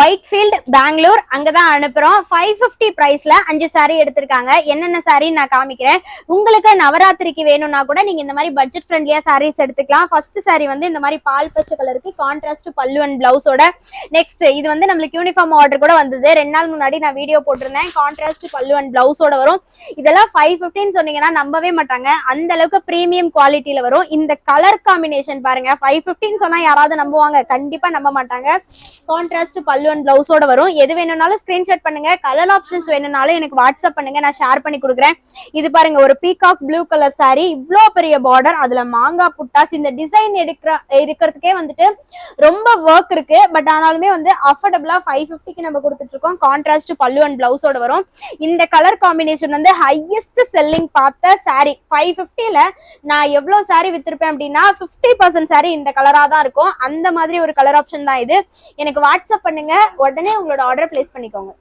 ஒயிட்ஃபீல்ட் பெங்களூர் அங்கதான் அனுப்புறோம். 550 பிரைஸ்ல 5 சாரி எடுத்திருக்காங்க. என்னென்ன சாரி நான் காமிக்கிறேன். உங்களுக்கு நவராத்திரிக்கு வேணும்னா கூட நீங்க இந்த மாதிரி பட்ஜெட் ஃப்ரெண்ட்லியா சாரீஸ் எடுத்துக்கலாம். ஃபர்ஸ்ட் சாரி வந்து இந்த மாதிரி பால் பச்சை கலருக்கு கான்ட்ராஸ்ட் பல்லு அண்ட் பிளவுஸோட. நெக்ஸ்ட் இது வந்து நம்மளுக்கு யூனிஃபார்ம் ஆர்டர் கூட வந்தது. 2 நாள் முன்னாடி நான் வீடியோ போட்டிருந்தேன். கான்ட்ராஸ்ட் பல்லு அண்ட் பிளவுஸோட வரும். இதெல்லாம் 550 சொன்னீங்கன்னா நம்பவே மாட்டாங்க. அந்த அளவுக்கு பிரீமியம் குவாலிட்டியில வரும். இந்த கலர் காம்பினேஷன் பாருங்க. 550 சொன்னா யாராவது நம்புவாங்க? கண்டிப்பா நம்ப மாட்டாங்க. கான்ட்ராஸ்ட் பல்லு அண்ட் பிளவுஸோட வரும். எது வேணும்னாலும் ஸ்கிரீன்ஷாட் பண்ணுங்க. கலர் ஆப்ஷன்ஸ் வேணும்னாலும் எனக்கு வாட்ஸ்அப் பண்ணுங்க, நான் ஷேர் பண்ணி கொடுக்குறேன். இது பாருங்க, ஒரு பீகாக் ப்ளூ கலர் சாரி, இவ்வளோ பெரிய பார்டர், அதுல மாங்காய் புட்டாஸ். இந்த டிசைன் இருக்கிறதுக்கே வந்துட்டு ரொம்ப ஒர்க் இருக்கு. பட் ஆனாலுமே வந்து அஃபோர்டபுளா 550க்கு நம்ம கொடுத்துட்டு இருக்கோம். கான்ட்ராஸ்ட் பல்லு அண்ட் பிளவுஸோட வரும். இந்த கலர் காம்பினேஷன் வந்து ஹையஸ்ட் செல்லிங் பார்த்த சாரி. 550ல நான் எவ்வளவு சாரி வித்திருப்பேன் அப்படின்னா 50% சாரி இந்த கலரா தான் இருக்கும். அந்த மாதிரி ஒரு கலர் ஆப்ஷன் தான் இது. எனக்கு வாட்ஸ்அப் பண்ணுங்க, உடனே உங்களோட ஆர்டர் பிளேஸ் பண்ணிக்கோங்க.